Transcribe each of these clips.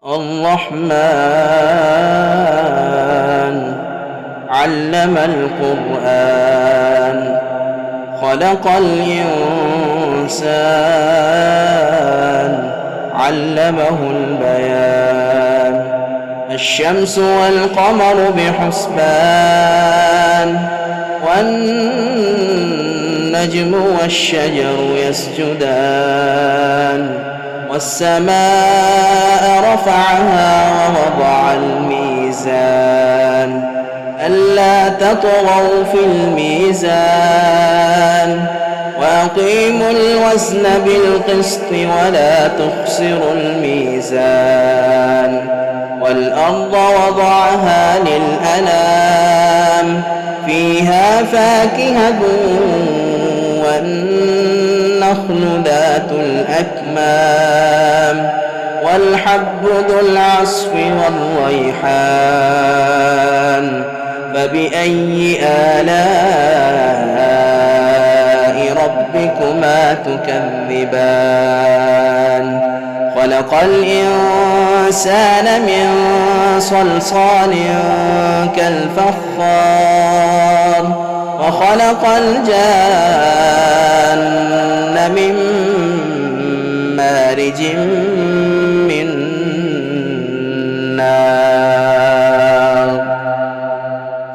الرحمن علم القرآن خلق الإنسان علمه البيان الشمس والقمر بحسبان والنجم والشجر يسجدان والسماء رفعها ووضع الميزان ألا تطغوا في الميزان وأقيموا الوزن بالقسط ولا تخسروا الميزان والأرض وضعها للأنام فيها فاكهة والنخل ذات الأكمام والحب ذو العصف والريحان فبأي آلاء ربكما تكذبان خلق الإنسان من صلصال كالفخار وخلق الجان من مارج من نار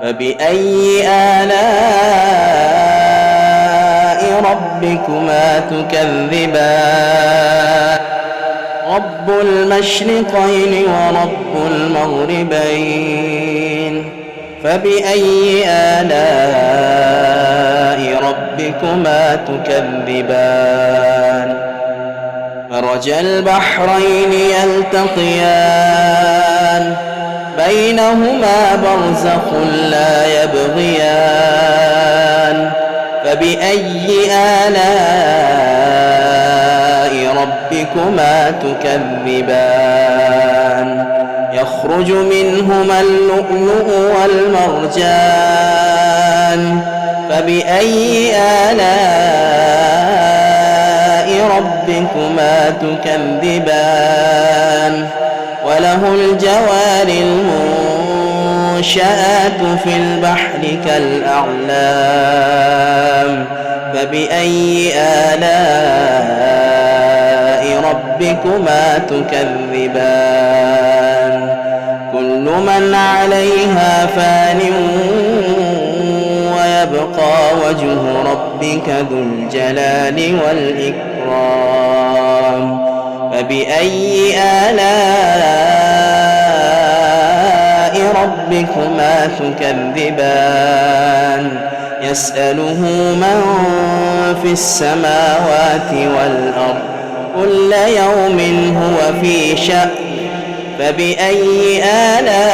فبأي آلاء ربكما تكذبان رب المشرقين ورب المغربين فبأي آلاء ربكما تكذبان مرج البحرين يلتقيان بينهما برزخ لا يبغيان فبأي آلاء ربكما تكذبان يخرج منهما اللؤلؤ والمرجان فبأي آلاء ربكما تكذبان وله الجوار المنشآت في البحر كالأعلام فبأي آلاء ربكما تكذبان كل من عليها فان ويبقى وجه ربك ذو الجلال والإكرام فبأي آلاء ربكما تكذبان يسأله من في السماوات والأرض كل يوم هو في شأن فبأي آلاء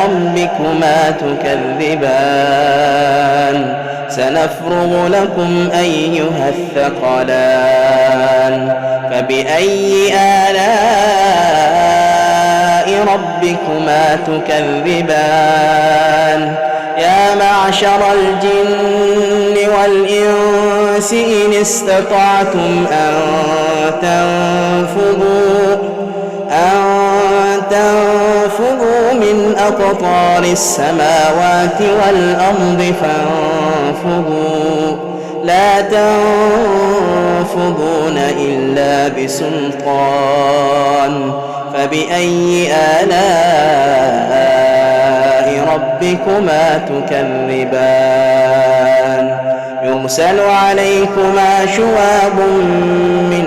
ربكما تكذبان سنفرغ لكم أيها الثقلان فبأي آلاء ربكما تكذبان يا معشر الجن والإنس إن استطعتم أن تنفذوا من أقطار السماوات والأرض فانفذوا لا تنفذون إلا بسلطان فبأي آلاء ربكما تكذبان يرسل عليكما شواب من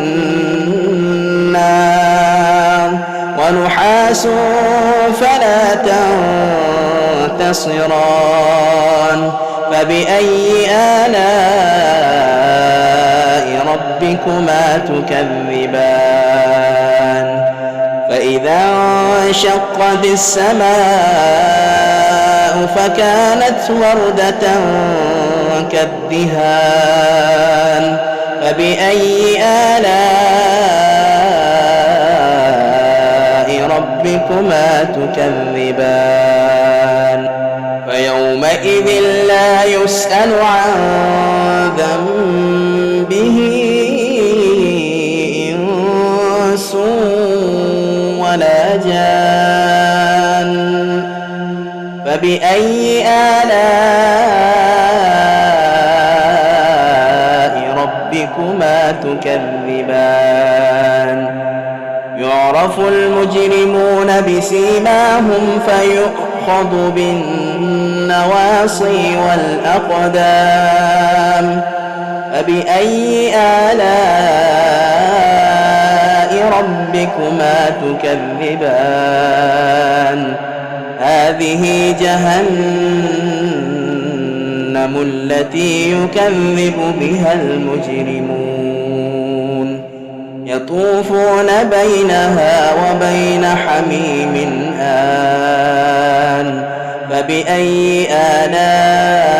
نار ونحاس فلا تنتصران فبأي آلاء ربكما تكذبان فإذا انشقت السماء فكانت وردة كالدهان فبأي آلاء ربكما تكذبان فيومئذ لا يسأل عن ذنبه إنس ولا جان فبأي آلاء ربكما تكذبان يعرف المجرمون بسيماهم فيؤخذ بالنواصي والأقدام فبأي آلاء ربكما تكذبان هذه جهنم التي يكذب بها المجرمون يطوفون بينها وبين حميم آن فبأي آلاء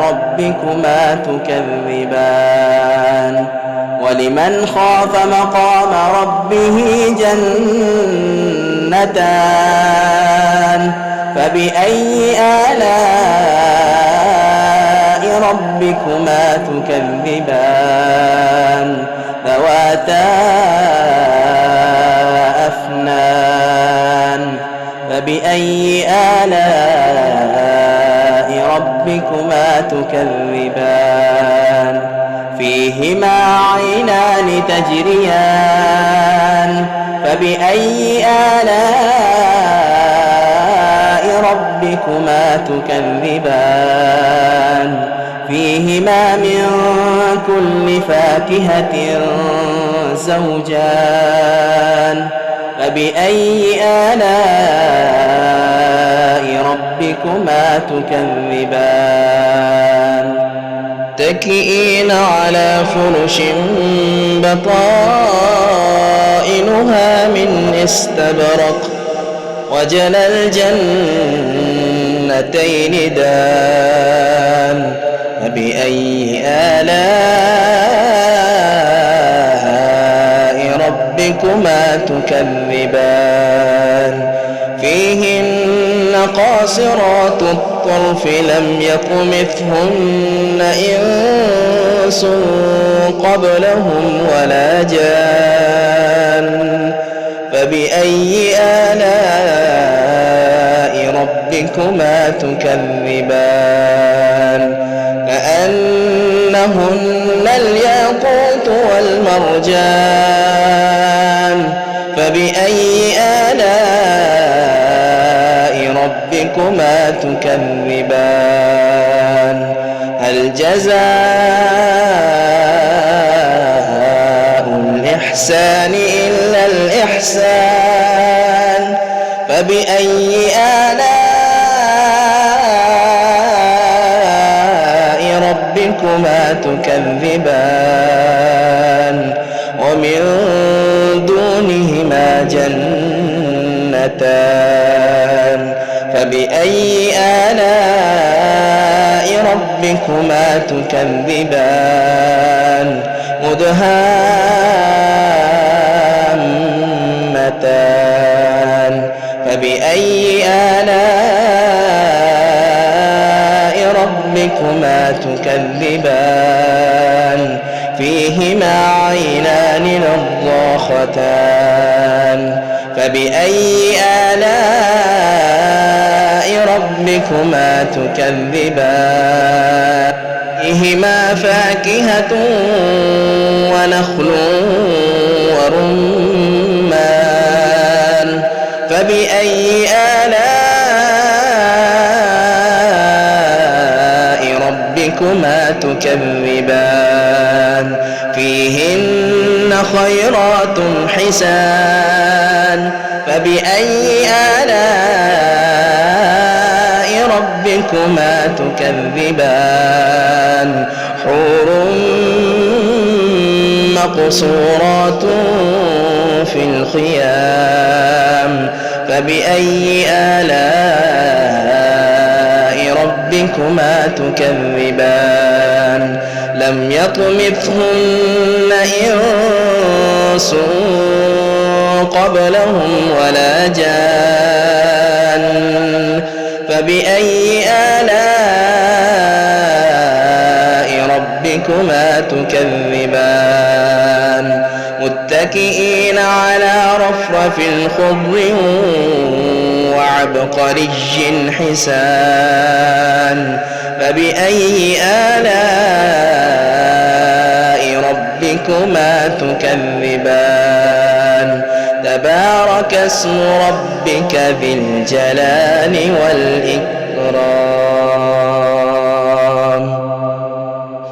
ربكما تكذبان ولمن خاف مقام ربه جنتان فبأي آلاء ربكما تكذبان ذواتا أفنان فبأي آلاء ربكما تكذبان فيهما عينان تجريان فبأي آلاء ربكما تكذبان فيهما من كل فاكهة زوجان فبأي آلاء ربكما تكذبان متكئين على فرش بطائنها من استبرق وجنى الجنتين دان فبأي آلاء ربكما تكذبان فيهن قاصرات الطرف لم يطمثهن إنس قبلهم ولا جان فبأي آلاء ربكما تكذبان كأنهن الياقوت والمرجان فبأي آلاء ربكما تكذبان هل جزاء الإحسان إلا الإحسان فبأي آلاء ربكما تكذبان ومن دونهما جنتان فبأي آلاء ربكما تكذبان مدهامتان فبأي آلاء ربكما تكذبان فيهما عينان نضاختان فبأي آلاء ربكما تكذبان فيهما فاكهة ونخل ورمان فبأي آلاء ربكما تكذبان فيهن خيرات حسان فبأي آلاء ربكما تكذبان حور مقصورات في الخيام فبأي آلاء ربكما تكذبان لم يطمثهن إنس قبلهم ولا جان فبأي آلاء ربكما تكذبان متكئين على رفرف خضر وعبقري حسان فبأي آلاء ربكما تكذبان تبارك اسم ربك ذي الجلال والإكرام